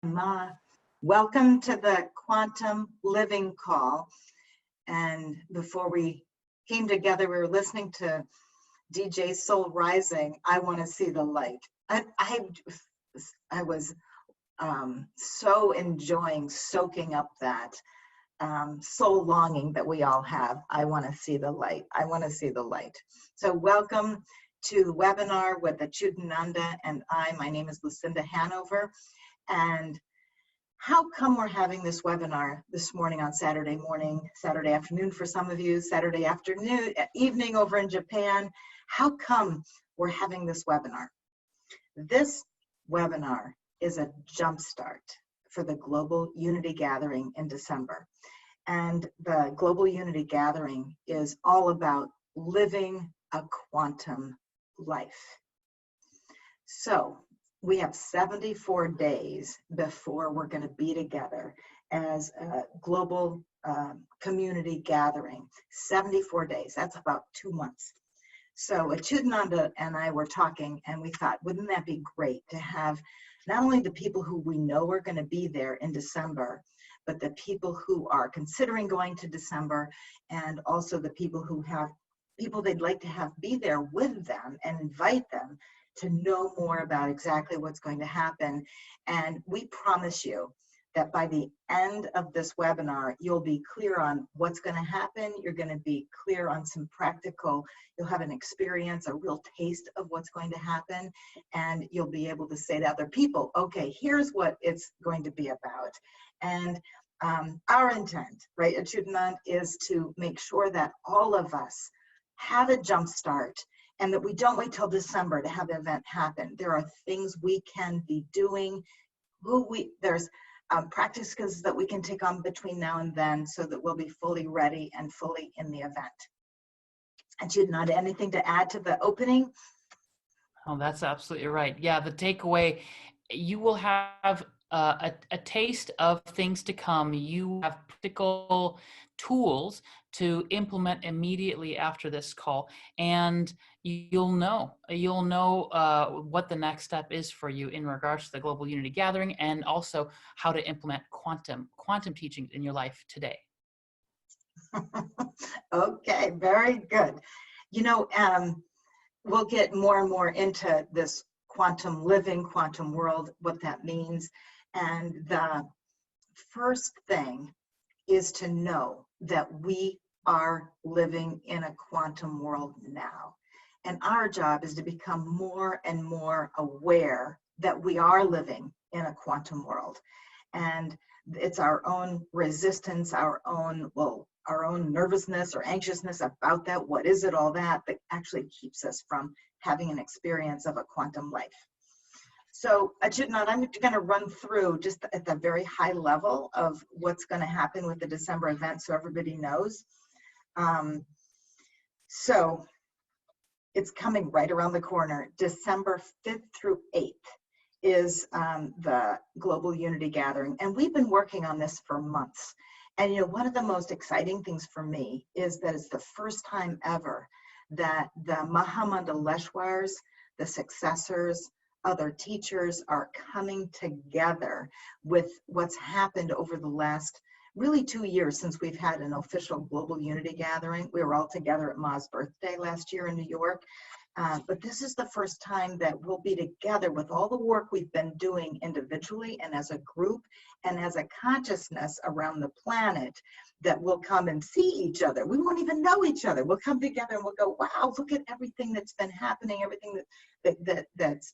Ma. Welcome to the Quantum Living Call. And before we came together, we were listening to DJ Soul Rising, I Want to See the Light. I was so enjoying soaking up that soul longing that we all have. I want to see the light. I want to see the light. So welcome to the webinar with Achyutananda and my name is Lucinda Hanover. And how come we're having this webinar this morning on Saturday morning, Saturday afternoon for some of you, Saturday afternoon, evening over in Japan? How come we're having this webinar? This webinar is a jumpstart for the Global Unity Gathering in December. And the Global Unity Gathering is all about living a quantum life. So we have 74 days before we're going to be together as a global community gathering. 74 days, that's about 2 months. So Achyutananda and I were talking and we thought, wouldn't that be great to have not only the people who we know are going to be there in December, but the people who are considering going to December, and also the people who have people they'd like to have be there with them and invite them to know more about exactly what's going to happen. And we promise you that by the end of this webinar, you'll be clear on what's going to happen. You're going to be clear on some practical, you'll have an experience, a real taste of what's going to happen. And you'll be able to say to other people, okay, here's what it's going to be about. And our intent, right, Achyutananda, is to make sure that all of us have a jump start and that we don't wait till December to have the event happen. There are things we can be doing. There's practices that we can take on between now and then so that we'll be fully ready and fully in the event. Achyutananda, anything to add to the opening? Oh, that's absolutely right. Yeah, the takeaway, you will have a taste of things to come. You have practical tools to implement immediately after this call, and you'll know what the next step is for you in regards to the Global Unity Gathering, and also how to implement quantum teachings in your life today. Okay, very good. You know, we'll get more and more into this quantum living, quantum world, what that means. And the first thing is to know that we are living in a quantum world now. And our job is to become more and more aware that we are living in a quantum world. And it's our own resistance, our own nervousness or anxiousness about that. What is it, all that actually keeps us from having an experience of a quantum life. So Achyutananda, I'm going to run through just at the very high level of what's going to happen with the December event so everybody knows. So it's coming right around the corner. December 5th through 8th is the Global Unity Gathering. And we've been working on this for months. And you know, one of the most exciting things for me is that it's the first time ever that the Mahamandaleshwars, the successors, other teachers are coming together with what's happened over the last really 2 years since we've had an official Global Unity Gathering. We were all together at Ma's birthday last year in New York. But this is the first time that we'll be together with all the work we've been doing individually and as a group and as a consciousness around the planet, that we'll come and see each other. We won't even know each other. We'll come together and we'll go, wow, look at everything that's been happening, everything that's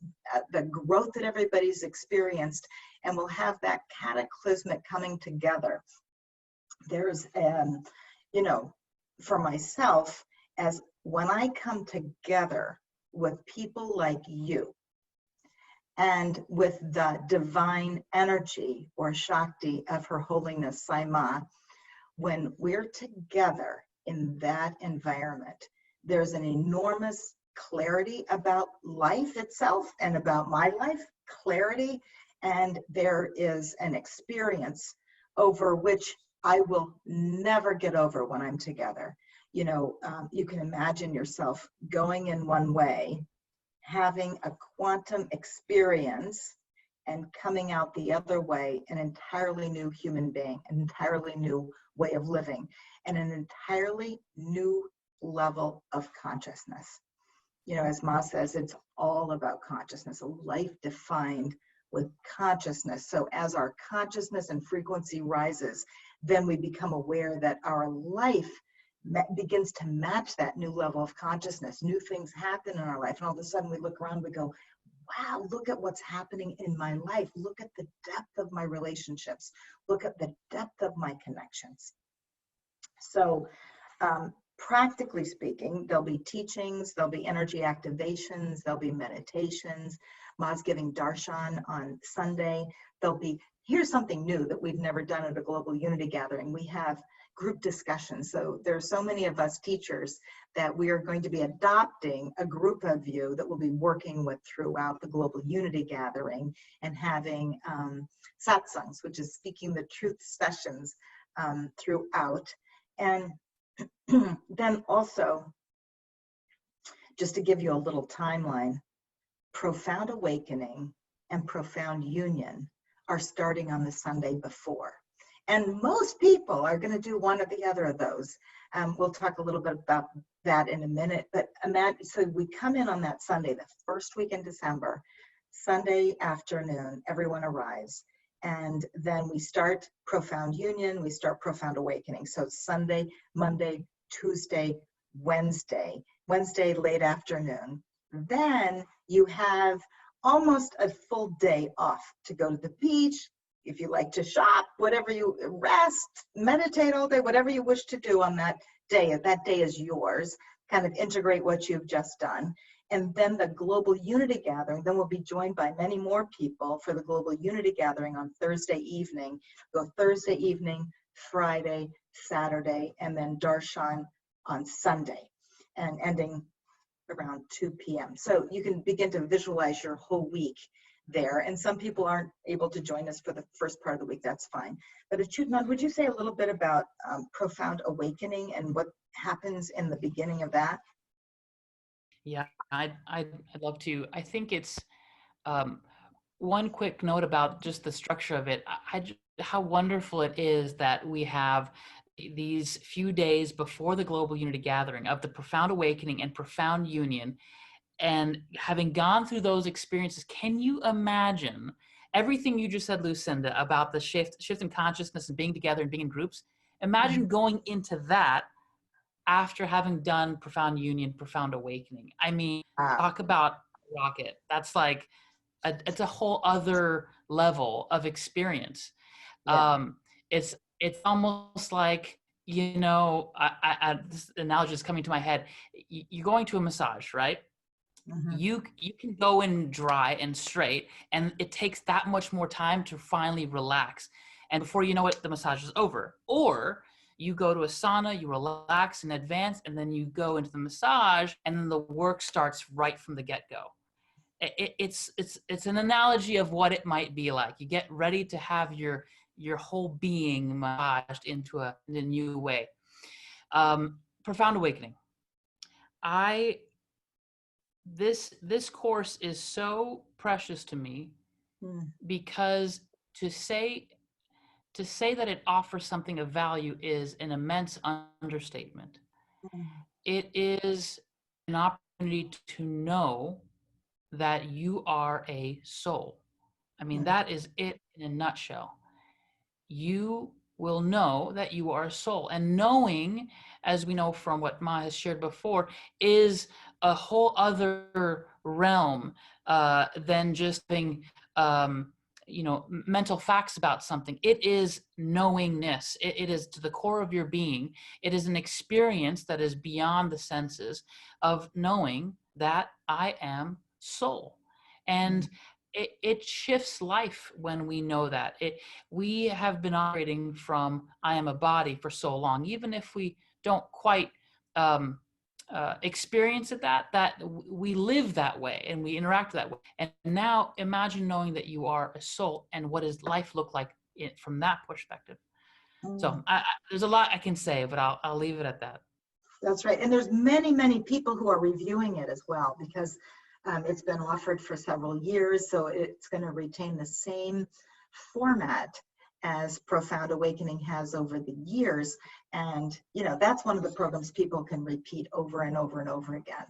the growth that everybody's experienced, and we'll have that cataclysmic coming together. There's, you know, for myself, as when I come together with people like you and with the divine energy or Shakti of Her Holiness Sai Ma, when we're together in that environment, there's an enormous clarity about life itself and about my life, clarity, and there is an experience over which I will never get over when I'm together. You know, you can imagine yourself going in one way, having a quantum experience and coming out the other way an entirely new human being, an entirely new way of living, and an entirely new level of consciousness. You know, as Ma says, it's all about consciousness, a life defined with consciousness. So as our consciousness and frequency rises, then we become aware that our life begins to match that new level of consciousness. New things happen in our life, and all of a sudden we look around, we go, wow, look at what's happening in my life. Look at the depth of my relationships. Look at the depth of my connections. So practically speaking, there'll be teachings, there'll be energy activations, there'll be meditations. Ma's giving darshan on Sunday. There'll be, here's something new that we've never done at a global unity gathering. We have group discussions. So there are so many of us teachers that we are going to be adopting a group of you that we'll be working with throughout the global unity gathering, and having satsangs, which is speaking the truth sessions throughout. And then also, just to give you a little timeline, Profound Awakening and Profound Union are starting on the Sunday before. And most people are going to do one or the other of those. We'll talk a little bit about that in a minute. But imagine, so we come in on that Sunday, the first week in December, Sunday afternoon, everyone arrives. And then we start Profound Union, we start Profound Awakening. So Sunday, Monday, Tuesday, Wednesday late afternoon. Then you have almost a full day off to go to the beach, if you like to shop, whatever you rest, meditate all day, whatever you wish to do on that day. That day is yours. Kind of integrate what you've just done. And then the Global Unity Gathering, then we'll be joined by many more people for the Global Unity Gathering on Thursday evening. Go Thursday evening, Friday, Saturday, and then darshan on Sunday, and ending around 2 p.m. So you can begin to visualize your whole week there. And some people aren't able to join us for the first part of the week, that's fine. But Achyutananda, would you say a little bit about Profound Awakening and what happens in the beginning of that? Yeah, I'd love to. I think it's one quick note about just the structure of it. How wonderful it is that we have these few days before the Global Unity Gathering of the Profound Awakening and Profound Union. And having gone through those experiences, can you imagine everything you just said, Lucinda, about the shift in consciousness and being together and being in groups? Imagine going into that after having done Profound Union, Profound Awakening. I mean, talk about rocket. That's like, it's a whole other level of experience. Yeah. It's almost like, you know, this analogy is coming to my head. You're going to a massage, right? Mm-hmm. You can go in dry and straight, and it takes that much more time to finally relax. And before you know it, the massage is over. Or you go to a sauna, you relax in advance, and then you go into the massage, and then the work starts right from the get-go. It's an analogy of what it might be like. You get ready to have your whole being massaged in a new way. Profound Awakening. This course is so precious to me because to say that it offers something of value is an immense understatement. It is an opportunity to know that you are a soul. I mean, that is it in a nutshell. You will know that you are a soul. And knowing, as we know from what Ma has shared before, is a whole other realm than just being, mental facts about something. It is knowingness. It is to the core of your being. It is an experience that is beyond the senses of knowing that I am soul. And it shifts life when we know that. We have been operating from I am a body for so long, even if we don't quite experience it that we live that way and we interact that way. And now imagine knowing that you are a soul, and what does life look like from that perspective. So there's a lot I can say, but I'll leave it at that. That's right. And there's many people who are reviewing it as well, because It's been offered for several years, so it's going to retain the same format as Profound Awakening has over the years. And, that's one of the programs people can repeat over and over and over again.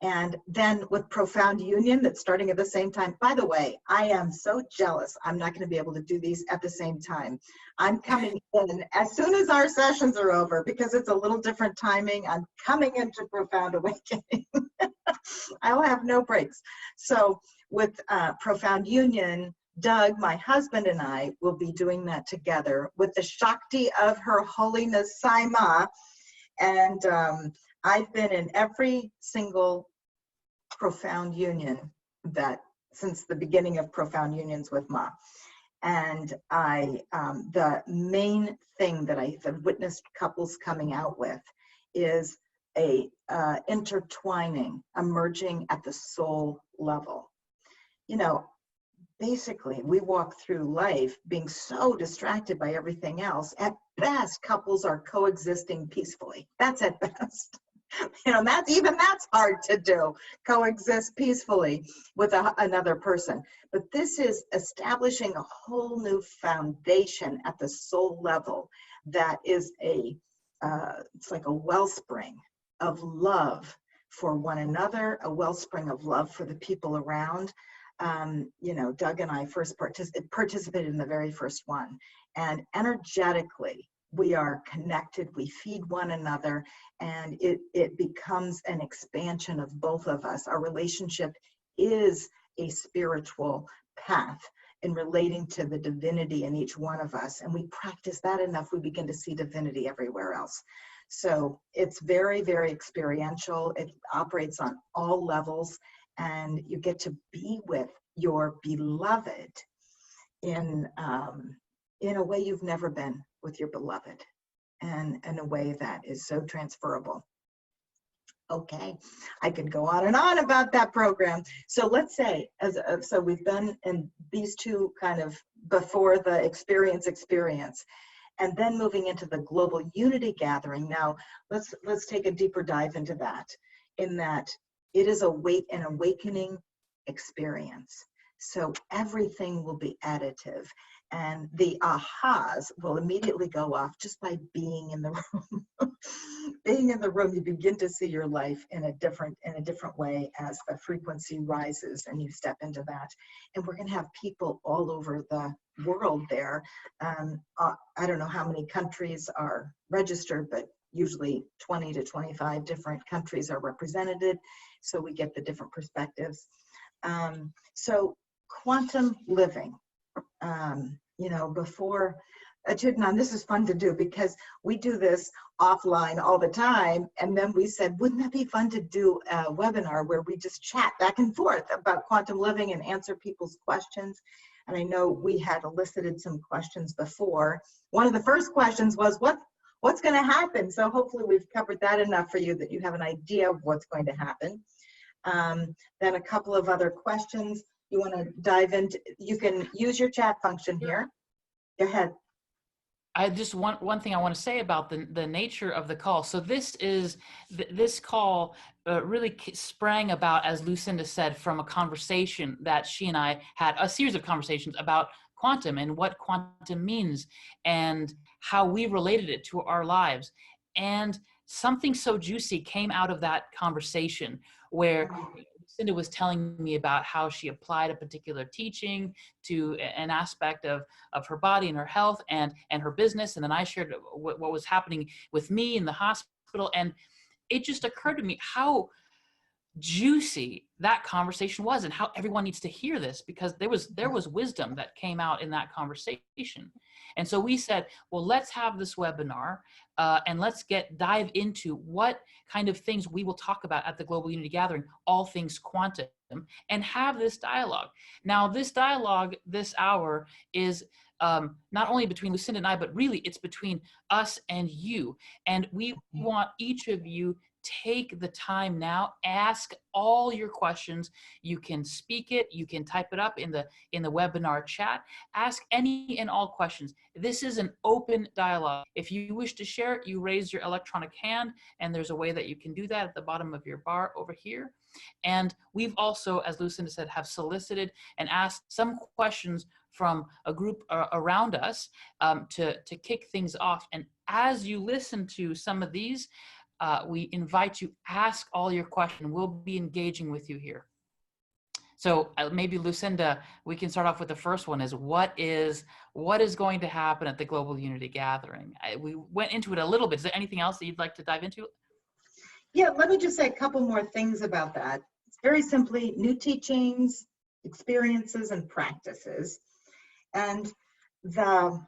And then with Profound Union, that's starting at the same time. By the way, I am so jealous. I'm not going to be able to do these at the same time. I'm coming in as soon as our sessions are over, because it's a little different timing. I'm coming into Profound Awakening. I will have no breaks. So with Profound Union, Doug, my husband, and I will be doing that together with the Shakti of Her Holiness Saima. And I've been in every single Profound Union that since the beginning of Profound Unions with Ma. And the main thing that I have witnessed couples coming out with is a intertwining, emerging at the soul level. Basically, we walk through life being so distracted by everything else. At best, couples are coexisting peacefully. That's at best. That's hard to do, coexist peacefully with another person. But this is establishing a whole new foundation at the soul level that is it's like a wellspring of love for one another, a wellspring of love for the people around. Doug and I first participated in the very first one, and energetically we are connected, we feed one another, and it becomes an expansion of both of us. Our relationship is a spiritual path in relating to the divinity in each one of us, and we practice that enough, we begin to see divinity everywhere else. So it's very, very experiential. It operates on all levels, and you get to be with your beloved in a way you've never been with your beloved, and in a way that is so transferable. Okay, I could go on and on about that program. So let's say, so we've been in these two kind of before the experience, and then moving into the global unity gathering. Now, let's take a deeper dive into that, in that it is an awakening experience. So everything will be additive, and the ahas will immediately go off just by being in the room. Being in the room, you begin to see your life in a different way as the frequency rises and you step into that. And we're going to have people all over the world there. I don't know how many countries are registered, but usually 20 to 25 different countries are represented, so we get the different perspectives. So quantum living, before Achyutananda, this is fun to do because we do this offline all the time, and then we said, wouldn't that be fun to do a webinar where we just chat back and forth about quantum living and answer people's questions? And I know we had elicited some questions before. One of the first questions was, what's going to happen? So hopefully we've covered that enough for you that you have an idea of what's going to happen. Then a couple of other questions you want to dive into. You can use your chat function here. Go ahead. I just want one thing I want to say about the nature of the call. So this call really sprang about, as Lucinda said, from a conversation that she and I had, a series of conversations about quantum and what quantum means and how we related it to our lives. And something so juicy came out of that conversation where Lucinda was telling me about how she applied a particular teaching to an aspect of her body and her health and her business. And then I shared what was happening with me in the hospital. And it just occurred to me how juicy that conversation was and how everyone needs to hear this, because there was wisdom that came out in that conversation. And so we said, well, let's have this webinar and let's dive into what kind of things we will talk about at the Global Unity Gathering, all things quantum, and have this dialogue. Now, this dialogue this hour is not only between Lucinda and I, but really it's between us and you. And we want each of you take the time now, ask all your questions. You can speak it, you can type it up in the webinar chat. Ask any and all questions. This is an open dialogue. If you wish to share it, you raise your electronic hand, and there's a way that you can do that at the bottom of your bar over here. And we've also, as Lucinda said, have solicited and asked some questions from a group around us to kick things off. And as you listen to some of these, we invite you, ask all your questions. We'll be engaging with you here. So maybe Lucinda, we can start off with the first one, is what is going to happen at the Global Unity Gathering? We went into it a little bit. Is there anything else that you'd like to dive into? Yeah, let me just say a couple more things about that. It's very simply new teachings, experiences, and practices. And the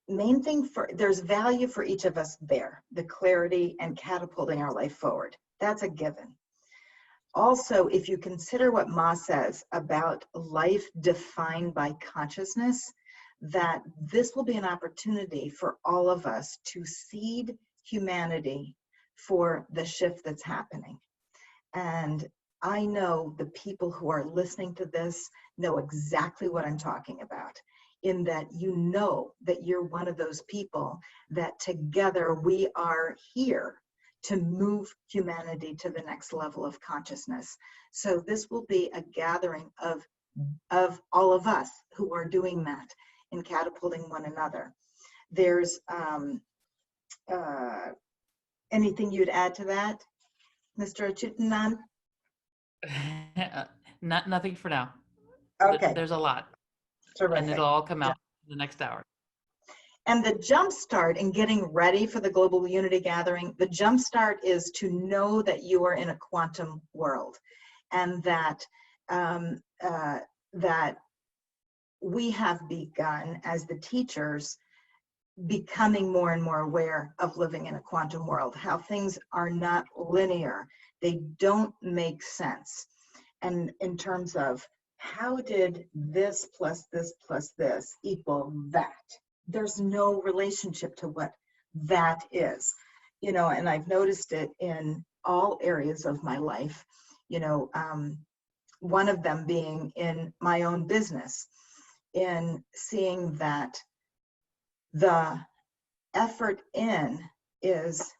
main thing, there's value for each of us there, the clarity and catapulting our life forward. That's a given. Also, if you consider what Ma says about life defined by consciousness, that this will be an opportunity for all of us to seed humanity for the shift that's happening. And I know the people who are listening to this know exactly what I'm talking about, in that you know that you're one of those people that together we are here to move humanity to the next level of consciousness. So this will be a gathering of all of us who are doing that and catapulting one another. There's anything you'd add to that, Mr. Achyutananda? Nothing for now. Okay. There's a lot. Terrific. And it'll all come out in the next hour. And the jumpstart in getting ready for the Global Unity Gathering, the jumpstart is to know that you are in a quantum world, and that that we have begun as the teachers becoming more and more aware of living in a quantum world, how things are not linear. They don't make sense. And in terms of how did this plus this plus this equal that? There's no relationship to what that is, you know, and I've noticed it in all areas of my life, you know, one of them being in my own business, in seeing that the effort in is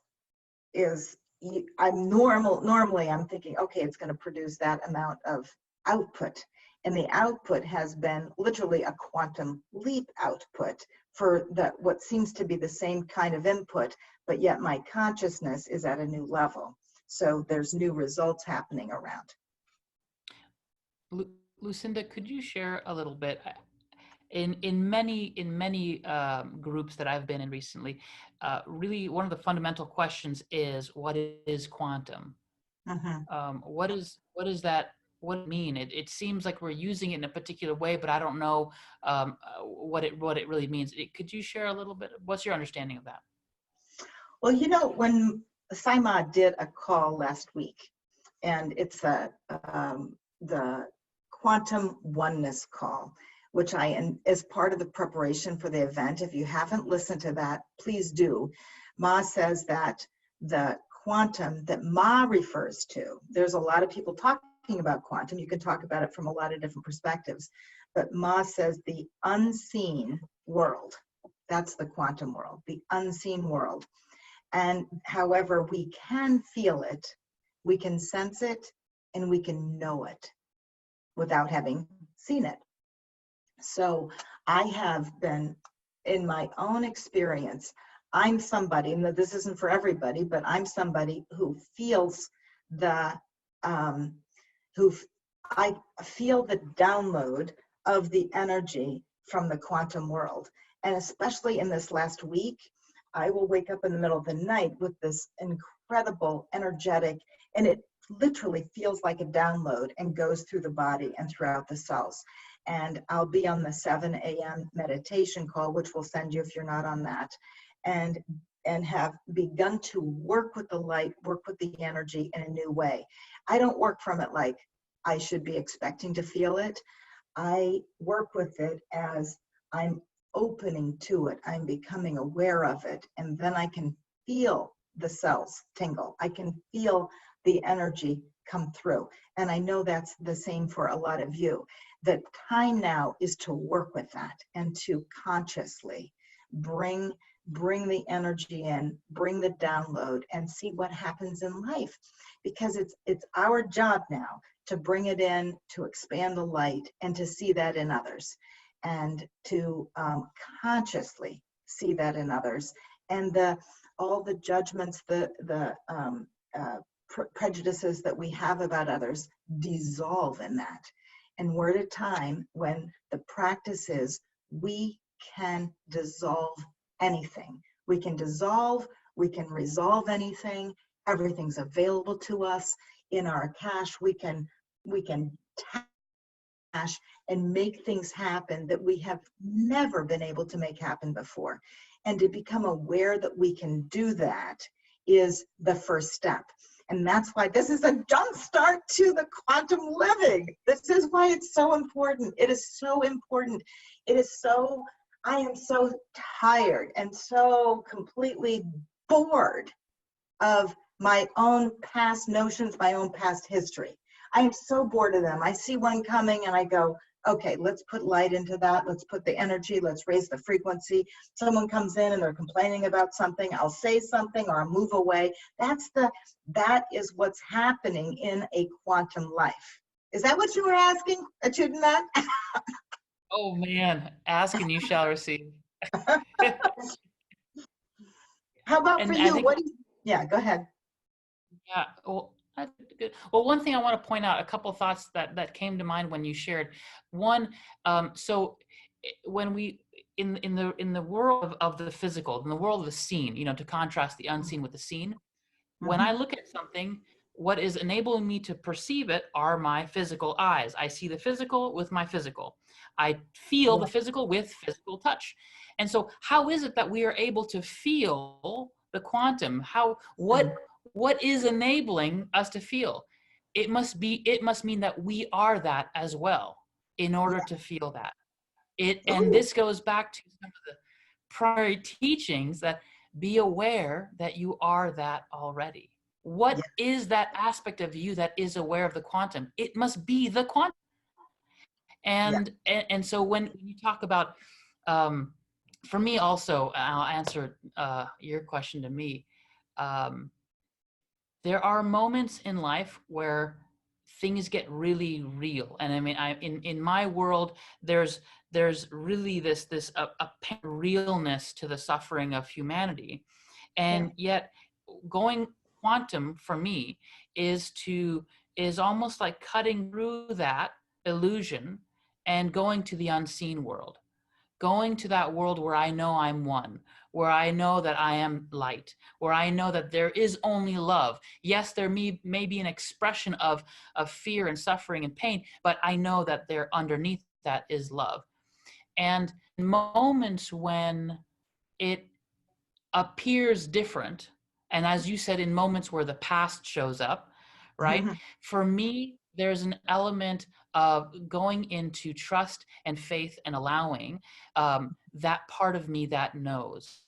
normally I'm thinking, okay, it's going to produce that amount of output. And the output has been literally a quantum leap output for what seems to be the same kind of input, but yet my consciousness is at a new level. So there's new results happening around. Lucinda, could you share a little bit? In many groups that I've been in recently, really one of the fundamental questions is, what is quantum? What does that mean? It seems like we're using it in a particular way, but I don't know what it really means. Could you share a little bit? What's your understanding of that? Well, you know, when Saima did a call last week, and it's the quantum oneness call, which as part of the preparation for the event, if you haven't listened to that, please do. Ma says that the quantum that Ma refers to, there's a lot of people talking about quantum. You can talk about it from a lot of different perspectives, but Ma says the unseen world, that's the quantum world, the unseen world. And however, we can feel it, we can sense it, and we can know it without having seen it. So I have been, in my own experience, I'm somebody, and this isn't for everybody, but I'm somebody who feels I feel the download of the energy from the quantum world. And especially in this last week, I will wake up in the middle of the night with this incredible energetic, and it literally feels like a download and goes through the body and throughout the cells. And I'll be on the 7 a.m. meditation call, which we'll send you if you're not on that, and have begun to work with the light, work with the energy in a new way. I don't work from it like I should be expecting to feel it. I work with it as I'm opening to it, I'm becoming aware of it, and then I can feel the cells tingle. I can feel the energy come through. And I know that's the same for a lot of you. The time now is to work with that and to consciously bring the energy in, bring the download, and see what happens in life. Because it's our job now to bring it in, to expand the light, and to see that in others, and to consciously see that in others. And all the judgments, the prejudices that we have about others dissolve in that. And we're at a time when the practice is we can dissolve anything. We can dissolve, we can resolve anything. Everything's available to us in our cache. We can cache and make things happen that we have never been able to make happen before. And to become aware that we can do that is the first step. And that's why this is a jump start to the quantum living. This is why it's so important. It is so important. It is so, I am so tired and so completely bored of my own past notions, my own past history. I am so bored of them. I see one coming and I go, okay, let's put light into that. Let's put the energy, let's raise the frequency. Someone comes in and they're complaining about something. I'll say something or I'll move away. That is what's happening in a quantum life. Is that what you were asking, Achyutananda? Oh man, ask and you shall receive. How about for you? Think, yeah, go ahead. Yeah, well, good. Well, one thing I want to point out, a couple of thoughts that came to mind when you shared. One, so when we in the world of the physical, in the world of the seen, to contrast the unseen with the seen. When I look at something, what is enabling me to perceive it are my physical eyes. I see the physical with my physical. I feel the physical with physical touch. And so how is it that we are able to feel the quantum? What is enabling us to feel? It must mean that we are that as well in order to feel that. And this goes back to some of the primary teachings that be aware that you are that already. What is that aspect of you that is aware of the quantum? It must be the quantum. And so when you talk about, for me also, I'll answer your question to me. There are moments in life where things get really real, and I mean, in my world, there's really this realness to the suffering of humanity, and yet going quantum for me is almost like cutting through that illusion and going to the unseen world. Going to that world where I know I'm one, where I know that I am light, where I know that there is only love. Yes, there may be an expression of fear and suffering and pain, but I know that there underneath that is love. And in moments when it appears different, and as you said, in moments where the past shows up, right? For me, there's an element of going into trust and faith and allowing that part of me that knows.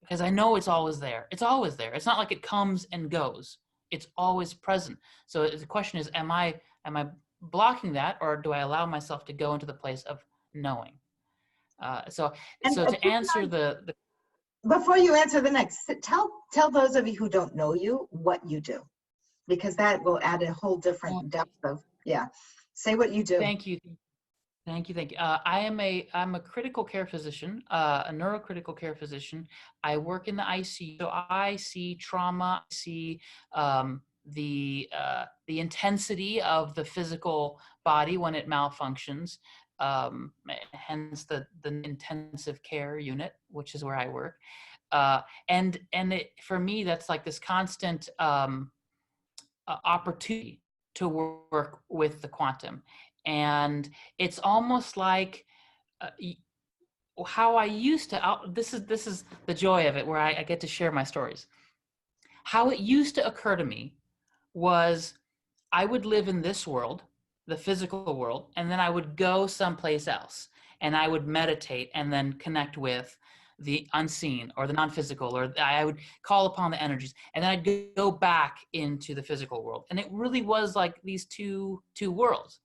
Because I know it's always there. It's always there. It's not like it comes and goes. It's always present. So the question is, am I blocking that, or do I allow myself to go into the place of knowing? So to answer the before you answer the next, tell those of you who don't know you what you do, because that will add a whole different depth of, say what you do. Thank you. I'm a critical care physician, a neurocritical care physician. I work in the ICU, so I see trauma, I see the intensity of the physical body when it malfunctions, hence the intensive care unit, which is where I work. And for me, that's like this constant opportunity to work with the quantum. And it's almost like how I used to, this is the joy of it, where I get to share my stories. How it used to occur to me was I would live in this world, the physical world, and then I would go someplace else and I would meditate and then connect with the unseen or the non-physical, or I would call upon the energies, and then I'd go back into the physical world. And it really was like these two worlds.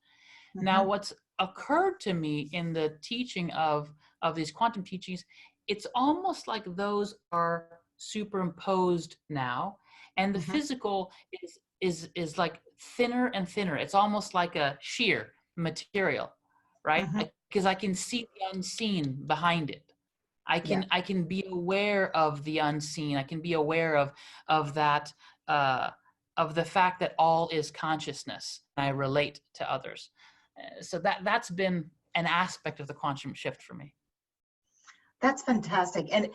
Now, what's occurred to me in the teaching of these quantum teachings, it's almost like those are superimposed now, and the physical is like thinner and thinner. It's almost like a sheer material, right? Because I can see the unseen behind it. I can be aware of the unseen. I can be aware of that, of the fact that all is consciousness. I relate to others. So that's been an aspect of the quantum shift for me. That's fantastic. And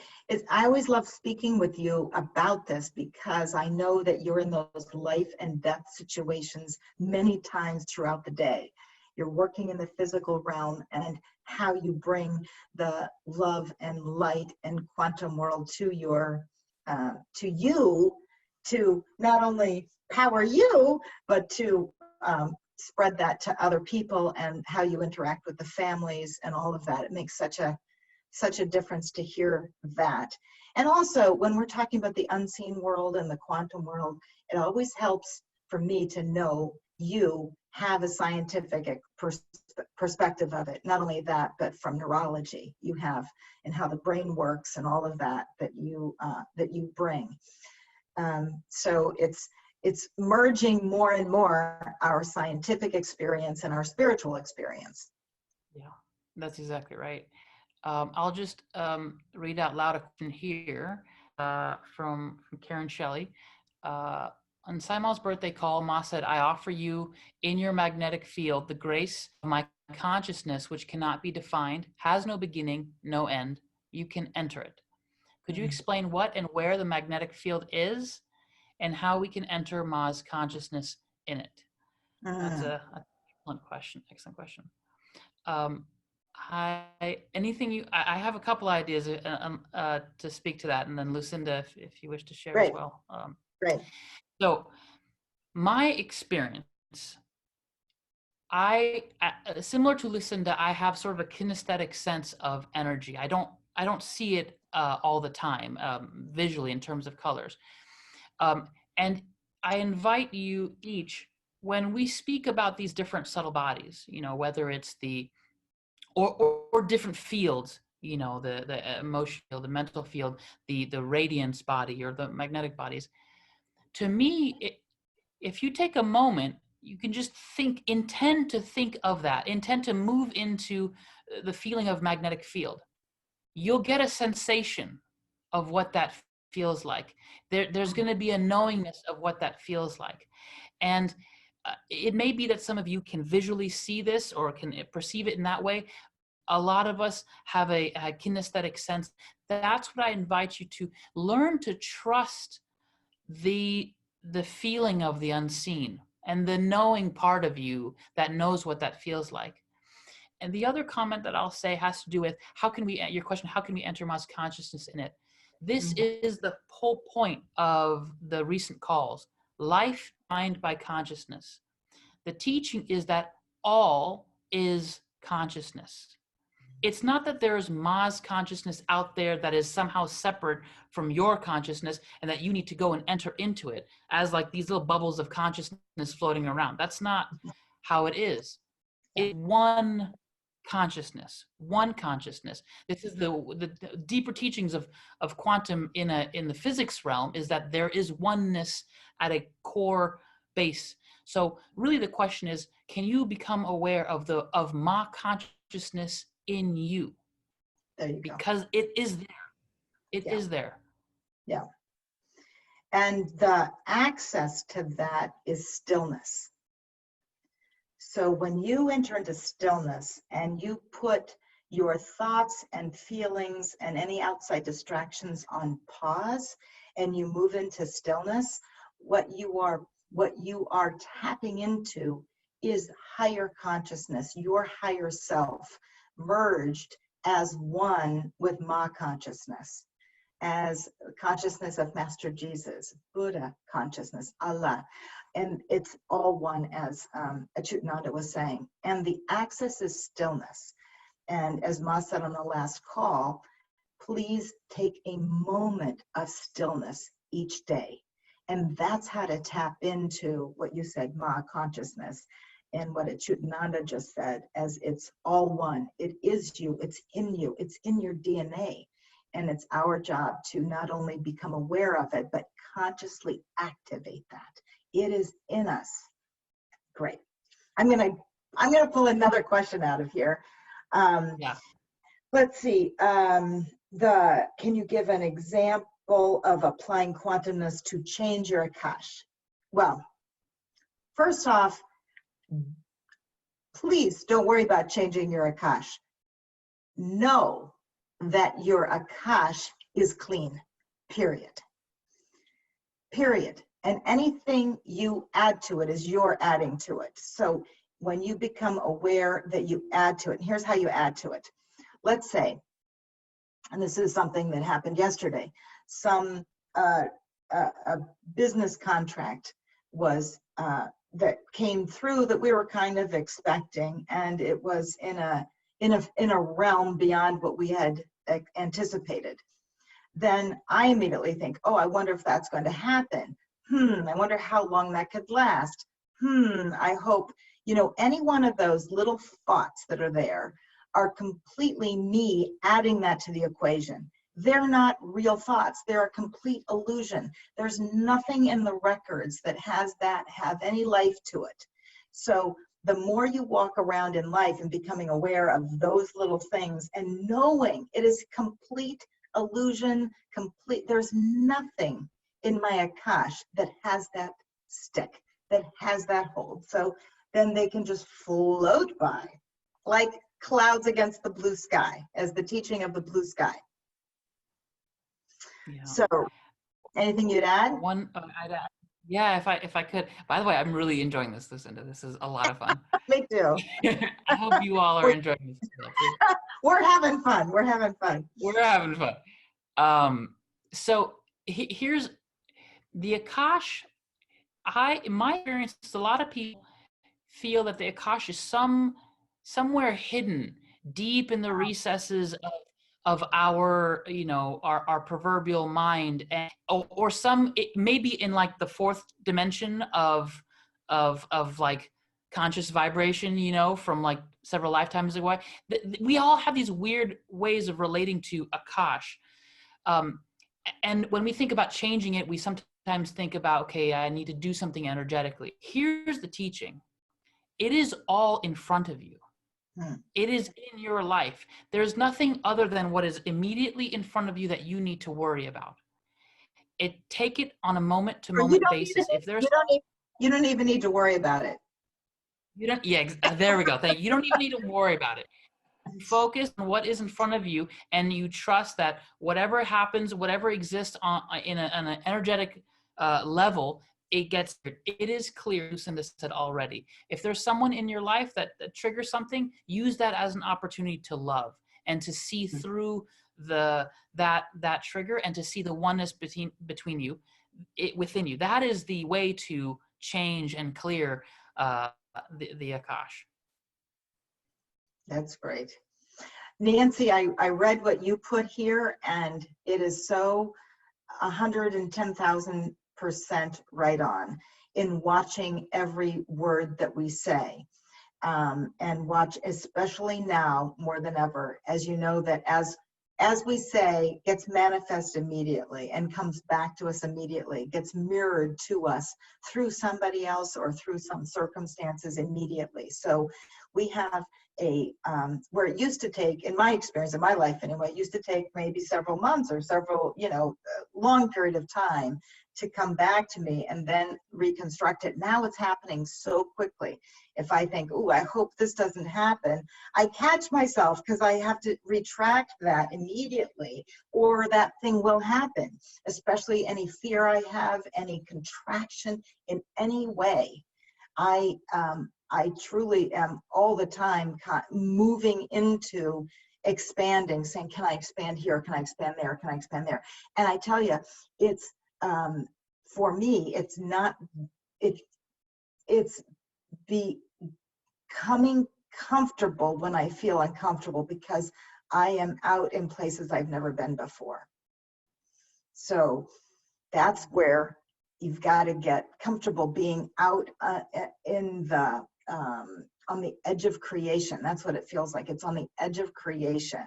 I always love speaking with you about this because I know that you're in those life and death situations many times throughout the day. You're working in the physical realm, and how you bring the love and light and quantum world to you to not only power you, but to spread that to other people, and how you interact with the families and all of that. It makes such a difference to hear that. And also, when we're talking about the unseen world and the quantum world, it always helps for me to know you have a scientific perspective of it. Not only that, but from neurology you have, and how the brain works and all of that you bring. So it's merging more and more our scientific experience and our spiritual experience. Yeah, that's exactly right. I'll just read out loud a question here from Karen Shelley. On Simon's birthday call, Ma said, "I offer you in your magnetic field the grace of my consciousness, which cannot be defined, has no beginning, no end. You can enter it." Could you explain what and where the magnetic field is, and how we can enter Ma's consciousness in it? That's an excellent question. Excellent question. I have a couple ideas to speak to that, and then Lucinda, if you wish to share as well. Great. So my experience, I similar to Lucinda, I have sort of a kinesthetic sense of energy. I don't see it all the time visually in terms of colors. And I invite you each, when we speak about these different subtle bodies, whether it's or different fields, the emotional field, the mental field, the radiance body, or the magnetic bodies. To me, if you take a moment, you can just intend to think of that, intend to move into the feeling of magnetic field. You'll get a sensation of what that feels like. There's going to be a knowingness of what that feels like. And it may be that some of you can visually see this or can perceive it in that way. A lot of us have a kinesthetic sense. That's what I invite you to learn, to trust the feeling of the unseen and the knowing part of you that knows what that feels like. And the other comment that I'll say has to do with your question, how can we enter Ma's consciousness in it? This is the whole point of the recent calls, life defined by consciousness. The teaching is that all is consciousness. It's not that there's Ma's consciousness out there that is somehow separate from your consciousness and that you need to go and enter into it as like these little bubbles of consciousness floating around. That's not how it is. It's one consciousness, one consciousness. This is the deeper teachings of quantum in the physics realm, is that there is oneness at a core base. So really the question is, can you become aware of Ma consciousness in you? There you go. Because it is there. It is there. Yeah. And the access to that is stillness. So when you enter into stillness and you put your thoughts and feelings and any outside distractions on pause, and you move into stillness, what you are tapping into is higher consciousness, your higher self, merged as one with Ma consciousness, as consciousness of Master Jesus, Buddha consciousness, Allah. And it's all one, as Achyutananda was saying. And the access is stillness. And as Ma said on the last call, please take a moment of stillness each day. And that's how to tap into what you said, Ma consciousness, and what Achyutananda just said, as it's all one. It is you, it's in you, it's in your DNA. And it's our job to not only become aware of it, but consciously activate that. It is in us. Great. I'm gonna pull another question out of here. Yeah. Let's see. Can you give an example of applying quantumness to change your Akash? Well, first off, please don't worry about changing your Akash. Know that your Akash is clean, period. Period. And anything you add to it is you're adding to it. So when you become aware that you add to it, and here's how you add to it. Let's say, and this is something that happened yesterday, a business contract was that came through that we were kind of expecting, and it was in a realm beyond what we had anticipated. Then I immediately think, oh, I wonder if that's going to happen. I wonder how long that could last. I hope, any one of those little thoughts that are there are completely me adding that to the equation. They're not real thoughts. They're a complete illusion. There's nothing in the records that have any life to it. So the more you walk around in life and becoming aware of those little things and knowing it is complete illusion, there's nothing in my Akash that has that stick, that has that hold. So then they can just float by like clouds against the blue sky, as the teaching of the blue sky. Yeah. So anything you'd add? I'd add, yeah, if I could. By the way, I'm really enjoying this, Lucinda. This is a lot of fun. Me too. I hope you all are enjoying this too. We're having fun. We're having fun. We're having fun. So here's the Akash. In my experience, a lot of people feel that the Akash is somewhere hidden deep in the recesses of our, our proverbial mind, and or it may be in like the fourth dimension of like conscious vibration, from like several lifetimes ago. We all have these weird ways of relating to Akash. And when we think about changing it, we sometimes think about, okay, I need to do something energetically. Here's the teaching. It is all in front of you. It is in your life. There's nothing other than what is immediately in front of you that you need to worry about. Take it on a moment-to-moment basis. If there's you don't even need to worry about it. You don't. Yeah, there we go. Thank you. You don't even need to worry about it. You focus on what is in front of you, and you trust that whatever happens, whatever exists on an energetic level, it is clear, Lucinda said already. If there's someone in your life that triggers something, use that as an opportunity to love and to see through that trigger and to see the oneness between you, within you. That is the way to change and clear the Akash. That's great. Nancy, I read what you put here, and it is so 110,000% right on in watching every word that we say, and watch, especially now more than ever, as you know, that as we say, gets manifest immediately and comes back to us immediately, gets mirrored to us through somebody else or through some circumstances immediately. So we have where it used to take, in my experience, in my life anyway, it used to take maybe several months or several, long period of time to come back to me and then reconstruct it. Now it's happening so quickly. If I think, oh, I hope this doesn't happen, I catch myself because I have to retract that immediately, or that thing will happen, especially any fear I have, any contraction in any way. I truly am all the time moving into expanding, saying, can I expand here? Can I expand there? Can I expand there? And I tell you, it's, for me, it's not, it's becoming comfortable when I feel uncomfortable, because I am out in places I've never been before. So that's where you've got to get comfortable being out in the on the edge of creation. That's what it feels like. It's on the edge of creation.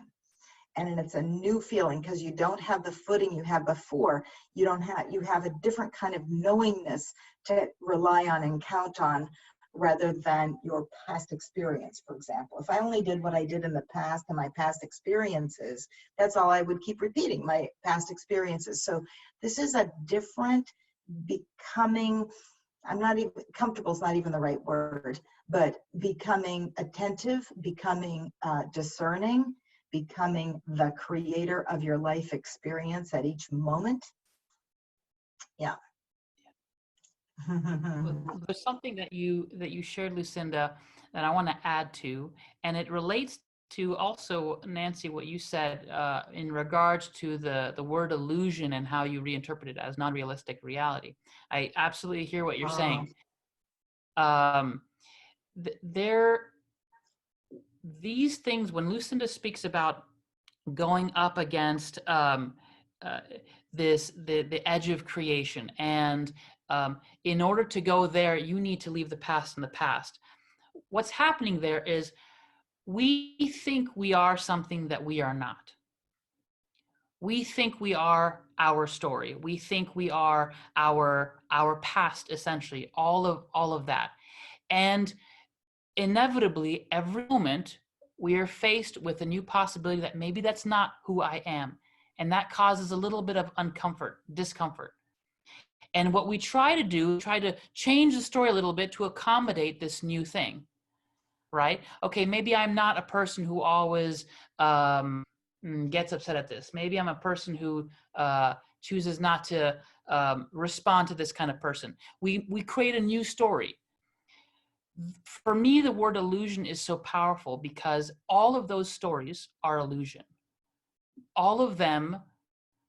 And it's a new feeling because you don't have the footing you had before. You have a different kind of knowingness to rely on and count on, rather than your past experience. For example, if I only did what I did in the past and my past experiences, that's all I would keep repeating, my past experiences. So this is a different becoming, I'm not even, comfortable is not even the right word, but becoming attentive, becoming discerning, becoming the creator of your life experience at each moment. Yeah. There's something that you shared, Lucinda, that I want to add to, and it relates to also, Nancy, what you said in regards to the word illusion and how you reinterpret it as non-realistic reality. I absolutely hear what you're saying. These things, when Lucinda speaks about going up against the edge of creation, and in order to go there, you need to leave the past in the past. What's happening there is we think we are something that we are not. We think we are our story. We think we are our past, essentially, all of that. And inevitably, every moment, we are faced with a new possibility that maybe that's not who I am. And that causes a little bit of discomfort. And what we try to do, try to change the story a little bit to accommodate this new thing, right? Okay, maybe I'm not a person who always gets upset at this. Maybe I'm a person who chooses not to respond to this kind of person. We create a new story. For me, the word illusion is so powerful because all of those stories are illusion. All of them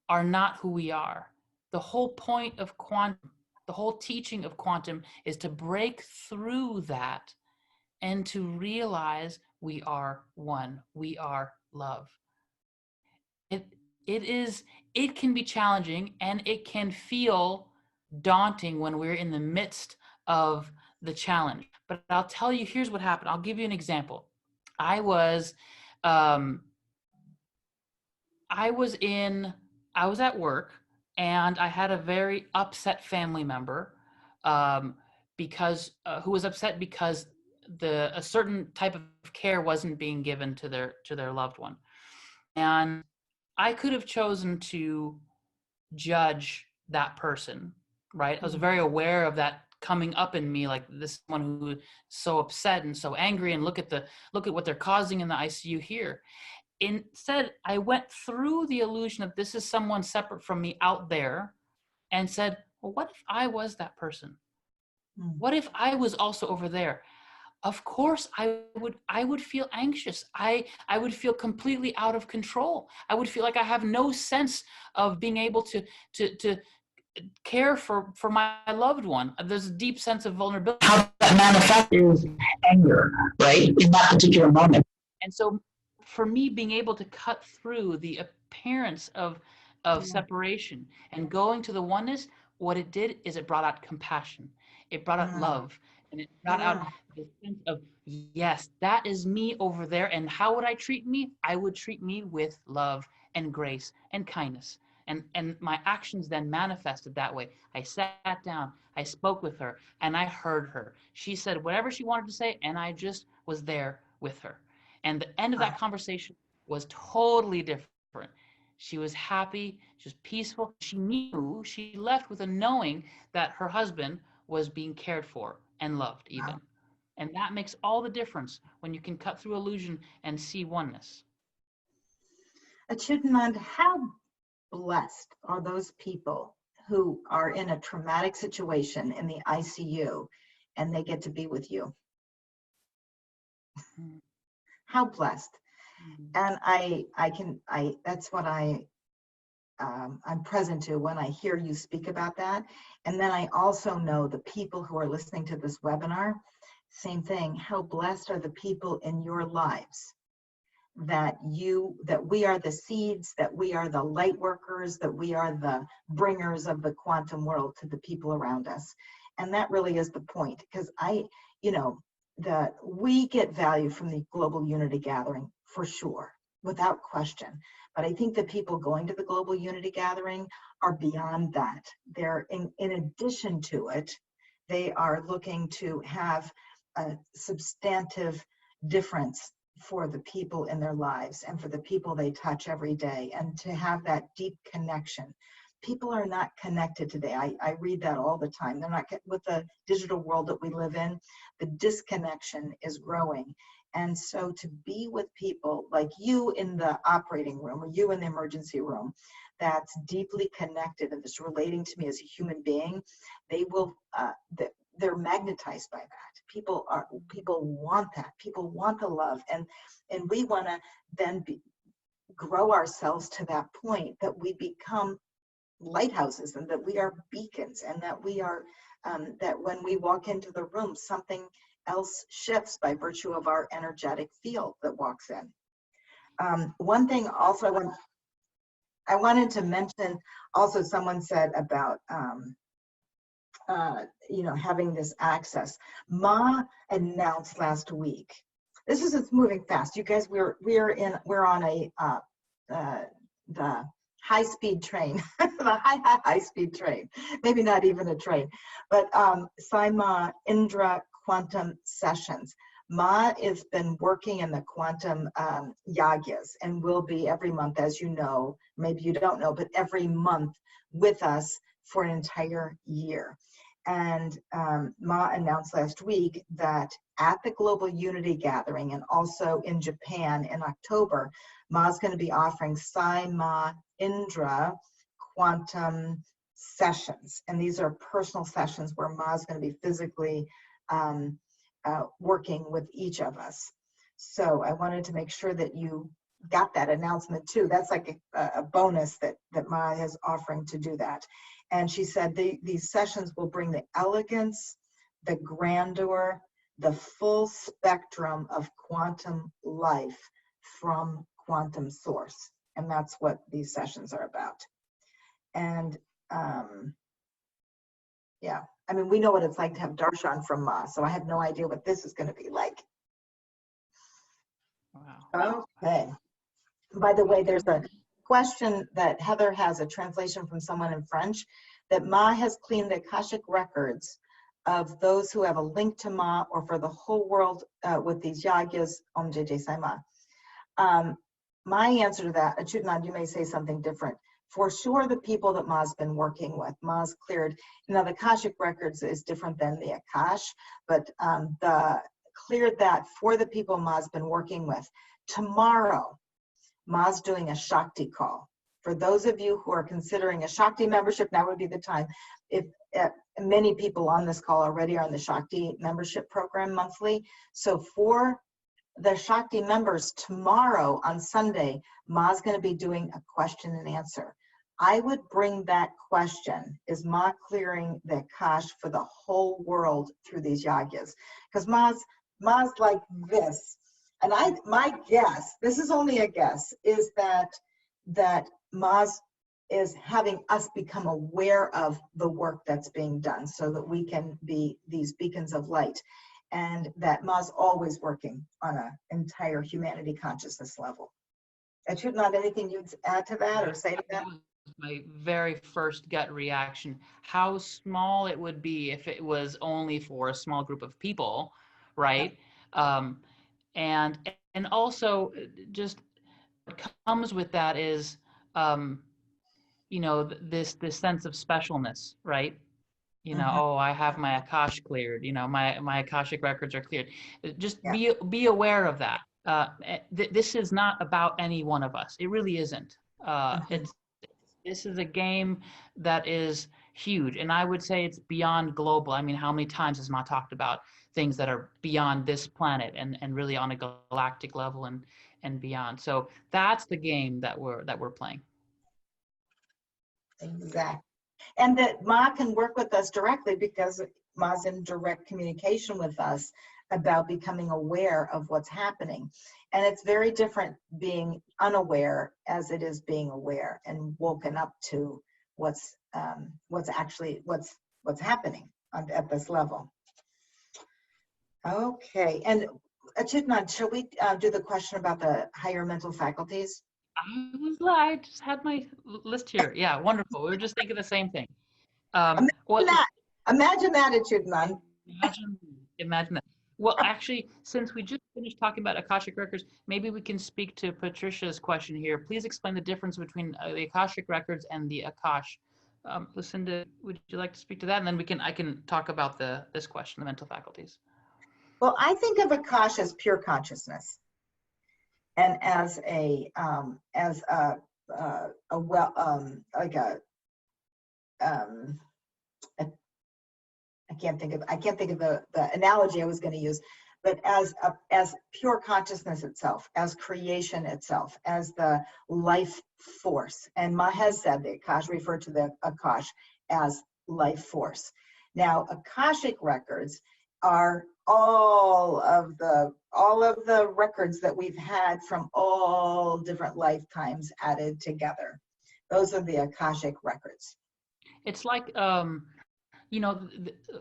are not who we are. The whole point of quantum, the whole teaching of quantum is to break through that and to realize we are one, we are love. It can be challenging and it can feel daunting when we're in the midst of the challenge. But I'll tell you, here's what happened. I'll give you an example. I was at work, and I had a very upset family member who was upset because a certain type of care wasn't being given to their loved one. And I could have chosen to judge that person, right? I was very aware of that coming up in me, like this one who is so upset and so angry, and look at what they're causing in the ICU here. Instead, I went through the illusion of this is someone separate from me out there and said, well, what if I was that person? What if I was also over there? Of course, I would feel anxious. I would feel completely out of control. I would feel like I have no sense of being able to care for my loved one. There's a deep sense of vulnerability. How that manifests is anger, right? In that particular moment. And so for me, being able to cut through the appearance of separation and going to the oneness, what it did is it brought out compassion. It brought out love. And it brought out the sense of, yes, that is me over there. And how would I treat me? I would treat me with love and grace and kindness. And my actions then manifested that way. I sat down, I spoke with her, and I heard her. She said whatever she wanted to say, and I just was there with her. And the end of that conversation was totally different. She was happy, she was peaceful. She knew, she left with a knowing that her husband was being cared for and loved even. And that makes all the difference when you can cut through illusion and see oneness. Achyutananda, how blessed are those people who are in a traumatic situation in the ICU and they get to be with you? How blessed. And that's what I'm present to when I hear you speak about that. And then I also know the people who are listening to this webinar, same thing. How blessed are the people in your lives that we are the seeds, that we are the light workers, that we are the bringers of the quantum world to the people around us. And that really is the point, because we get value from the Global Unity Gathering for sure, without question. But I think the people going to the Global Unity Gathering are beyond that. They're in addition to it, they are looking to have a substantive difference for the people in their lives and for the people they touch every day, and to have that deep connection. People are not connected today. I read that all the time. They're not, with the digital world that we live in, the disconnection is growing. And so to be with people like you in the operating room or you in the emergency room, that's deeply connected and that's relating to me as a human being, they're magnetized by that. People want that. People want the love, and we want to then grow ourselves to that point that we become lighthouses, and that we are beacons, and that we are that when we walk into the room, something else shifts by virtue of our energetic field that walks in. One thing also I wanted to mention, also someone said about having this access. Ma announced last week. It's moving fast, you guys. We're on the high-speed train, the high-speed train. Maybe not even a train, but Saima Indra Quantum Sessions. Ma has been working in the quantum yagyas and will be every month, as you know, maybe you don't know, but every month with us for an entire year. And Ma announced last week that at the Global Unity Gathering and also in Japan in October, Ma's going to be offering Saima Indra Quantum Sessions. And these are personal sessions where Ma's going to be physically working with each of us. So I wanted to make sure that you got that announcement too. That's like a bonus that Ma is offering to do that. And she said these sessions will bring the elegance, the grandeur, the full spectrum of quantum life from quantum source. And that's what these sessions are about. And yeah, I mean, we know what it's like to have darshan from Ma, so I have no idea what this is going to be like. Wow. Okay. By the way, there's a question that Heather has a translation from someone in French, that Ma has cleaned the Akashic records of those who have a link to Ma or for the whole world with these yagyas, Om Jai Sai Ma. My answer to that, Achyutananda, you may say something different. For sure, the people that Ma's been working with, Ma's cleared. Now, the Akashic records is different than the Akash, but cleared that for the people Ma's been working with. Tomorrow, Ma's doing a Shakti call. For those of you who are considering a Shakti membership, now would be the time. If many people on this call already are on the Shakti membership program monthly. So for the Shakti members, tomorrow on Sunday, Ma's going to be doing a question and answer. I would bring that question, is Ma clearing the Akash for the whole world through these yagyas? Because Ma's like this. And my guess, this is only a guess, is that Ma's is having us become aware of the work that's being done so that we can be these beacons of light, and that Ma's always working on an entire humanity consciousness level. Achyutananda, anything you'd add to that or say to that? That was my very first gut reaction. How small it would be if it was only for a small group of people, right? And also just what comes with that is, this sense of specialness, right? Oh, I have my Akash cleared, my Akashic records are cleared. Just be aware of that. This is not about any one of us. It really isn't. This is a game that is huge. And I would say it's beyond global. I mean, how many times has Ma talked about things that are beyond this planet and really on a galactic level and beyond. So that's the game that we're playing. Exactly. And that Ma can work with us directly because Ma's in direct communication with us about becoming aware of what's happening. And it's very different being unaware as it is being aware and woken up to what's happening at this level. Okay, and Achyutananda, shall we do the question about the higher mental faculties? I just had my list here. Yeah, wonderful. We were just thinking the same thing. Imagine that, Achyutananda. Imagine that. Well, actually, since we just finished talking about Akashic records, maybe we can speak to Patricia's question here. Please explain the difference between the Akashic records and the Akash. Lucinda, would you like to speak to that? And then I can talk about this question, the mental faculties. Well, I think of Akash as pure consciousness, and as I can't think of the analogy I was going to use, but as pure consciousness itself, as creation itself, as the life force. And Ma has said the Akash, referred to the Akash as life force. Now, Akashic records are all of the records that we've had from all different lifetimes added together. Those are the Akashic records. It's like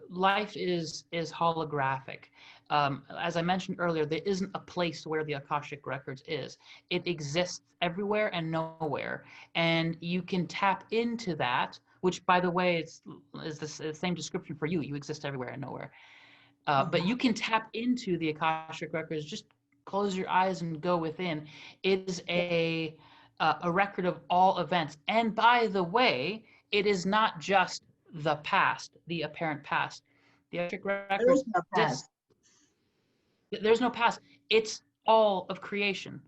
life is holographic. As I mentioned earlier, there isn't a place where the Akashic records is. It exists everywhere and nowhere, and you can tap into that. Which, by the way, is the same description for you. You exist everywhere and nowhere. But you can tap into the Akashic records. Just close your eyes and go within. It is a record of all events. And by the way, it is not just the past, the apparent past. The Akashic records. There's no past. It's all of creation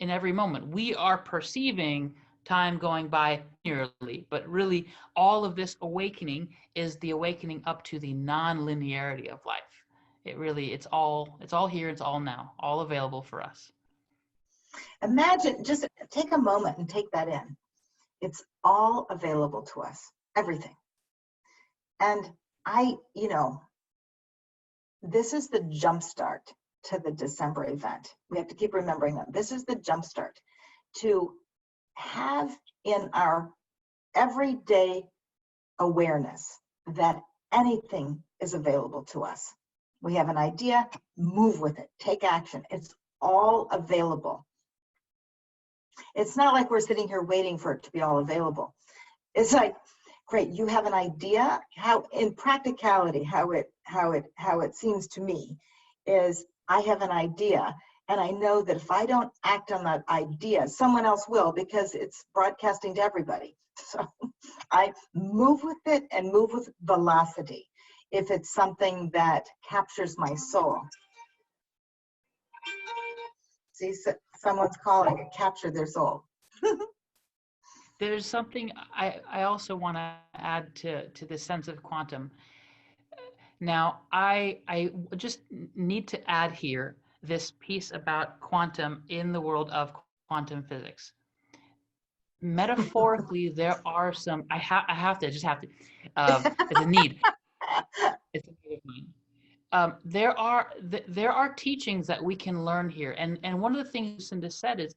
in every moment. We are perceiving time going by linearly, but really all of this awakening is the awakening up to the non-linearity of life. It's all here, it's all now, all available for us. Imagine, just take a moment and take that in. It's all available to us, everything. And this is the jumpstart to the December event. We have to keep remembering that. This is the jumpstart to have in our everyday awareness that anything is available to us. We have an idea, move with it, take action. It's all available. It's not like we're sitting here waiting for it to be all available. It's like, great, you have an idea. How, in practicality, how it seems to me is, I have an idea, and I know that if I don't act on that idea, someone else will, because it's broadcasting to everybody. So I move with it and move with velocity if it's something that captures my soul. See, someone's calling it capture their soul. There's something I also want to add to this sense of quantum. Now, I just need to add here this piece about quantum in the world of quantum physics. Metaphorically, there are some, I have to, it's a need. It's a need of mine. There are teachings that we can learn here. And one of the things Lucinda said is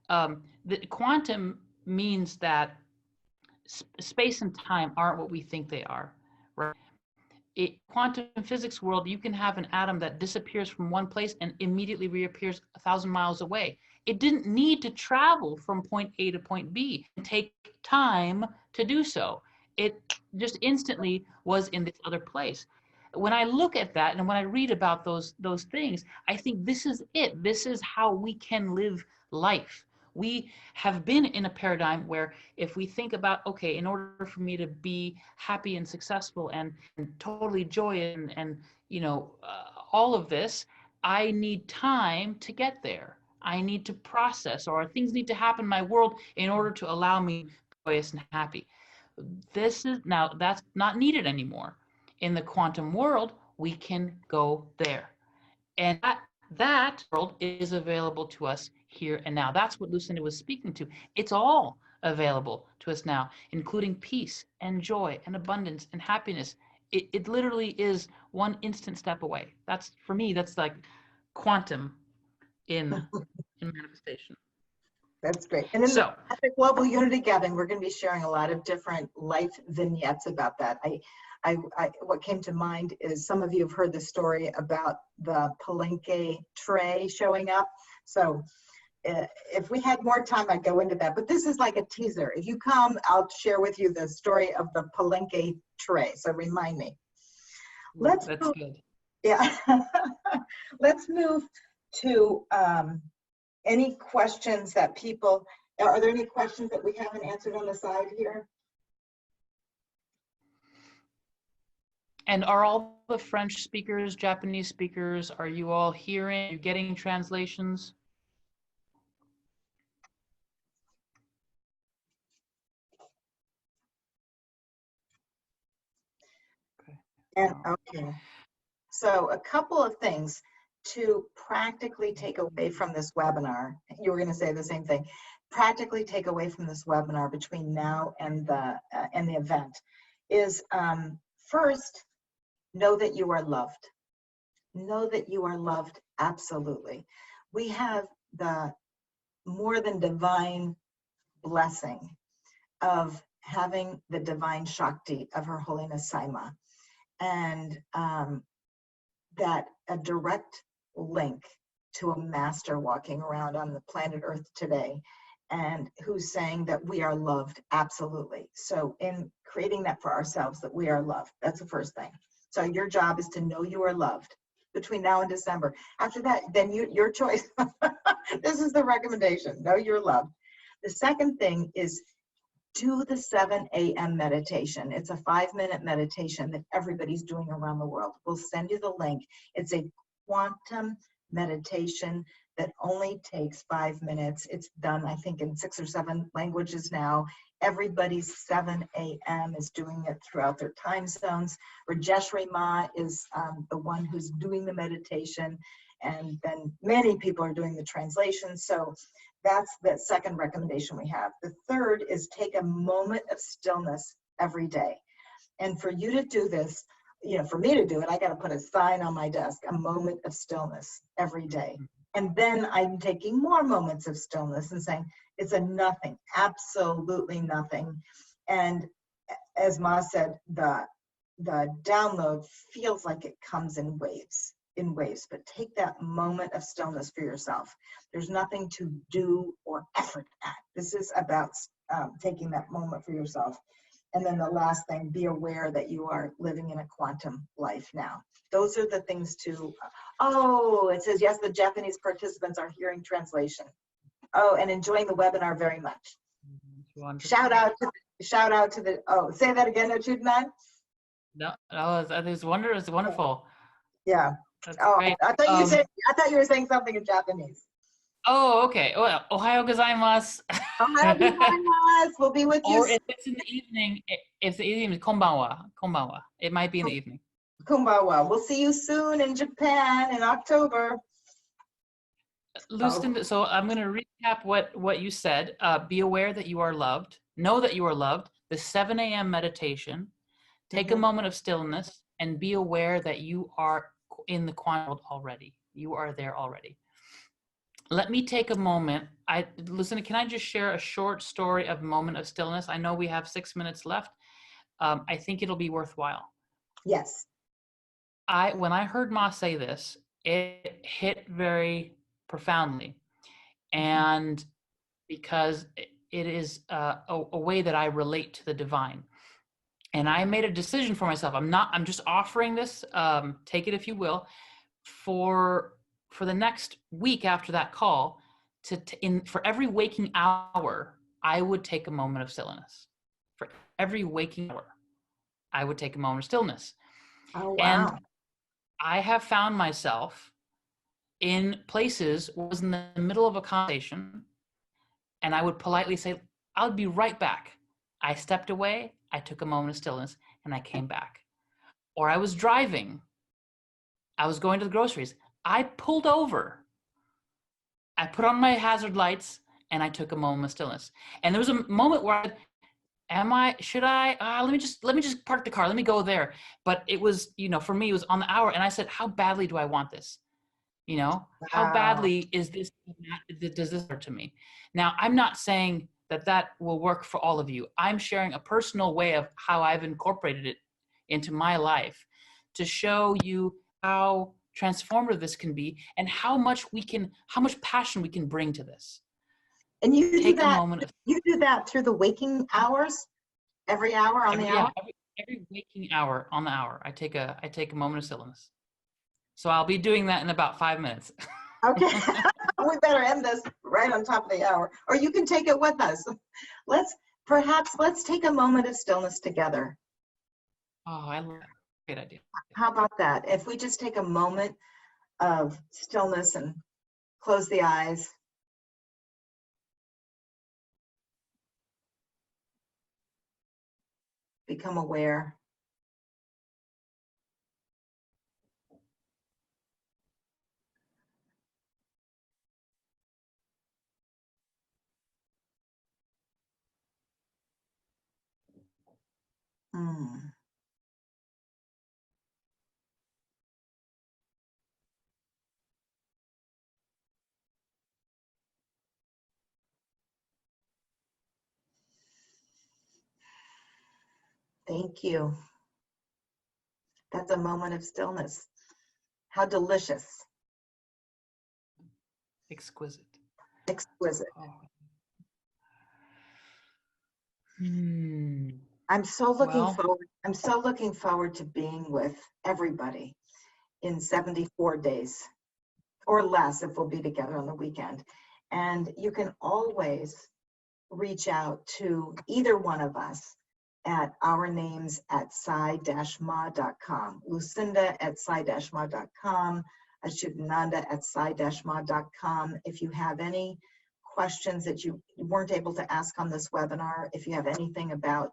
that quantum means that space and time aren't what we think they are, right? Quantum physics world, you can have an atom that disappears from one place and immediately reappears 1,000 miles away. It didn't need to travel from point A to point B and take time to do so. It just instantly was in this other place. When I look at that and when I read about those things, I think this is it. This is how we can live life. We have been in a paradigm where if we think about, okay, in order for me to be happy and successful and totally joyous and all of this, I need time to get there. I need to process, or things need to happen in my world in order to allow me to be joyous and happy. That's not needed anymore. In the quantum world, we can go there. And that world is available to us here and now. That's what Lucinda was speaking to. It's all available to us now, including peace and joy and abundance and happiness. It literally is one instant step away. That's, for me, that's like quantum in manifestation. That's great. And in So, the Global Unity Gathering, we're going to be sharing a lot of different life vignettes about that. What came to mind is some of you have heard the story about the Palenque tray showing up. So if we had more time, I'd go into that. But this is like a teaser. If you come, I'll share with you the story of the Palenque tray. So remind me. that's good. Yeah. Let's move to any questions that people, are there any questions that we haven't answered on the side here? And are all the French speakers, Japanese speakers, are you all hearing, are you getting translations? Okay. And okay. So a couple of things to practically take away from this webinar. You were going to say the same thing. Practically take away from this webinar between now and the event is first, know that you are loved. Know that you are loved, absolutely. We have the more than divine blessing of having the divine Shakti of Her Holiness Saima, and that a direct link to a master walking around on the planet Earth today, and who's saying that we are loved, absolutely. So in creating that for ourselves, that we are loved, that's the first thing. So your job is to know you are loved between now and December. After that, then your choice. This is the recommendation, know you're loved. The second thing is do the 7 a.m. meditation. It's a 5-minute meditation that everybody's doing around the world. We'll send you the link. It's a quantum meditation that only takes 5 minutes. It's done, I think, in 6 or 7 languages now. Everybody's 7 a.m. is doing it throughout their time zones. Rajeshri Ma is the one who's doing the meditation, and then many people are doing the translation. So that's the second recommendation we have. The third is take a moment of stillness every day. And for you to do this, you know, for me to do it, I got to put a sign on my desk, a moment of stillness every day. And then I'm taking more moments of stillness and saying, it's a nothing, absolutely nothing. And as Ma said, the download feels like it comes in waves, but take that moment of stillness for yourself. There's nothing to do or effort at. This is about taking that moment for yourself. And then the last thing, be aware that you are living in a quantum life now. Those are the things to, oh, it says, yes, the Japanese participants are hearing translation. Oh, and enjoying the webinar very much. Shout out to the, oh, say that again, Achyutananda? No, it's wonderful. Yeah. That's oh, great. I thought you were saying something in Japanese. Oh, okay. Well, Ohayo gozaimasu. Ohayo gozaimasu. We'll be with you. Or if it's in the evening, konbanwa. It might be in the evening. Konbanwa. We'll see you soon in Japan in October. Lucinda, so I'm going to recap what you said. Be aware that you are loved. Know that you are loved. The 7 a.m. meditation. Take a moment of stillness and be aware that you are in the quantum world already. You are there already. Let me take a moment. Lucinda, can I just share a short story of moment of stillness? I know we have 6 minutes left. I think it'll be worthwhile. Yes. When I heard Ma say this, it hit very profoundly. And because it is a way that I relate to the divine. And I made a decision for myself. I'm just offering this, take it if you will, for the next week after that call, for every waking hour, I would take a moment of stillness. For every waking hour, I would take a moment of stillness. Oh, wow. And I have found myself in places where I was in the middle of a conversation, and I would politely say, I'll be right back. I stepped away, I took a moment of stillness, and I came back. Or I was driving. I was going to the groceries. I pulled over. I put on my hazard lights, and I took a moment of stillness. And there was a moment where should I, let me just park the car. Let me go there. But it was, for me, it was on the hour. And I said, how badly do I want this? How Wow. badly does this matter to me? Now, I'm not saying that will work for all of you. I'm sharing a personal way of how I've incorporated it into my life to show you how transformative this can be and how much passion we can bring to this. And you do Take a that, moment of you do that through the waking hours, every hour on the hour? every waking hour on the hour. I take a moment of stillness. So I'll be doing that in about 5 minutes. Okay, we better end this right on top of the hour, or you can take it with us. Let's take a moment of stillness together. Oh, I love that. Great idea. How about that? If we just take a moment of stillness and close the eyes. Become aware. Mm. Thank you. That's a moment of stillness. How delicious. Exquisite. Exquisite. Oh. Hmm. I'm so looking Well, forward. I'm so looking forward to being with everybody in 74 days or less if we'll be together on the weekend. And you can always reach out to either one of us at our names at psi-ma.com, Lucinda at psi-ma.com, Achyutananda at psi-ma.com. If you have any questions that you weren't able to ask on this webinar, if you have anything about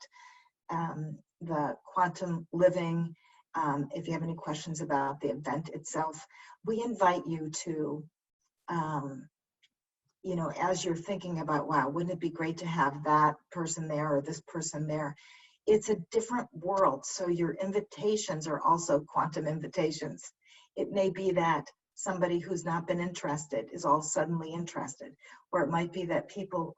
the quantum living, if you have any questions about the event itself, we invite you to as you're thinking about, wow, wouldn't it be great to have that person there or this person there? It's a different world. So your invitations are also quantum invitations. It may be that somebody who's not been interested is all suddenly interested, or it might be that people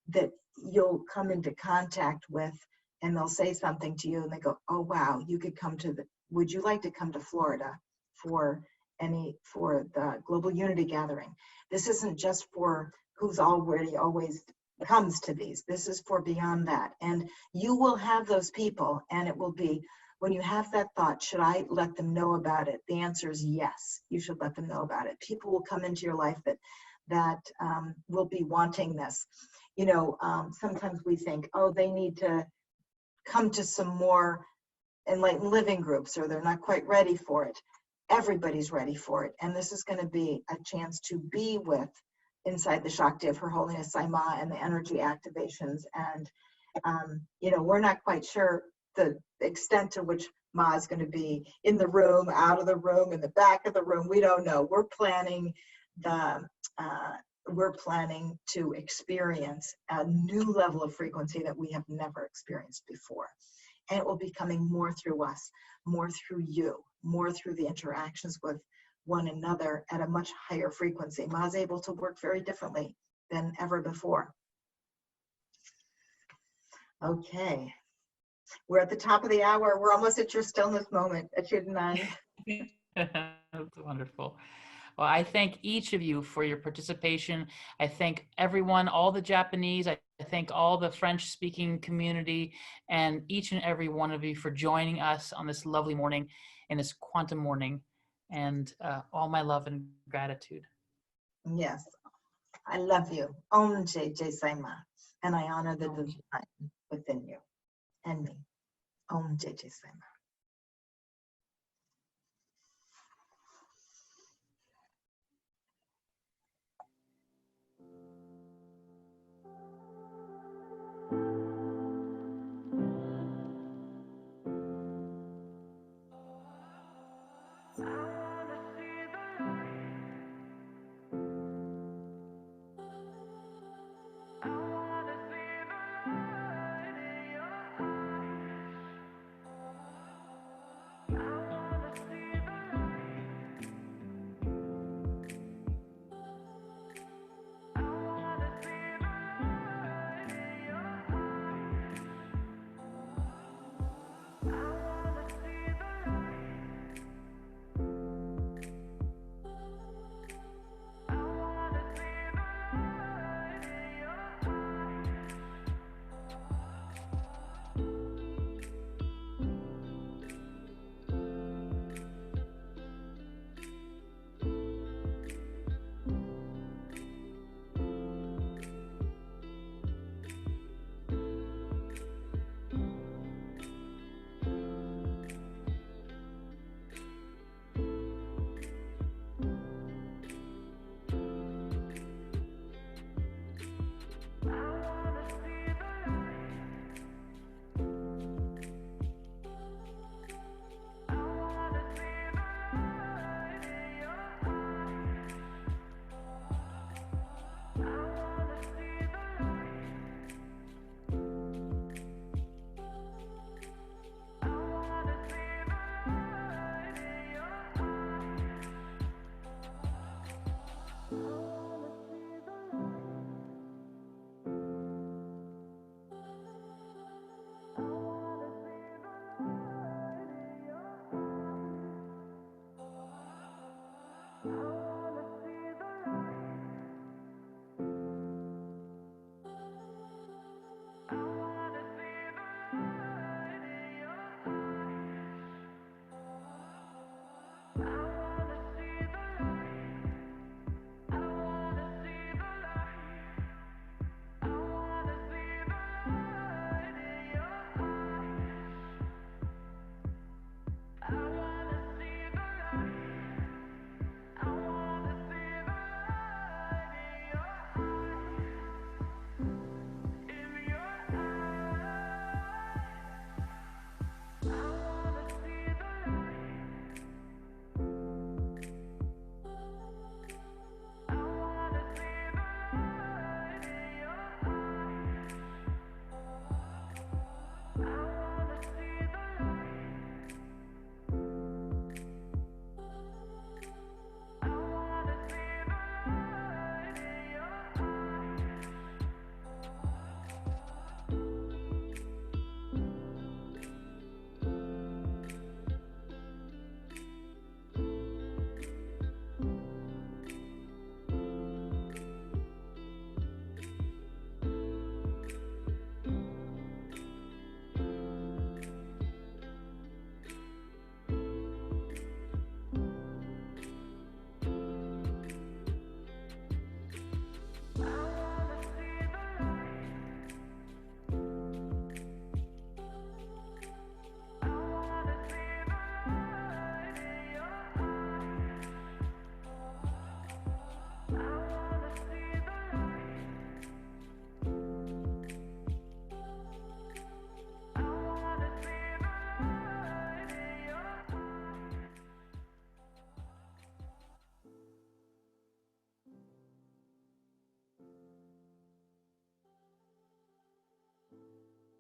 that you'll come into contact with and they'll say something to you and they go, oh, wow, would you like to come to Florida for the Global Unity Gathering? This isn't just for who's already always comes to these. This is for beyond that. And you will have those people, and it will be, when you have that thought, should I let them know about it? The answer is yes, you should let them know about it. People will come into your life that will be wanting this. Sometimes we think, oh, they need to come to some more enlightened living groups, or they're not quite ready for it. Everybody's ready for it. And this is going to be a chance to be with inside the Shakti of Her Holiness Sai Ma and the energy activations. And, we're not quite sure the extent to which Ma is going to be in the room, out of the room, in the back of the room. We don't know. We're planning to experience a new level of frequency that we have never experienced before. And it will be coming more through us, more through you, more through the interactions with one another at a much higher frequency. Ma's able to work very differently than ever before. Okay, we're at the top of the hour. We're almost at your stillness moment, Achyutananda. That's wonderful. Well, I thank each of you for your participation. I thank everyone, all the Japanese. I thank all the French-speaking community, and each and every one of you for joining us on this lovely morning, in this quantum morning, and all my love and gratitude. Yes, I love you. Om Jai Sai Ma. And I honor the divine within you and me. Om Jai Sai Ma.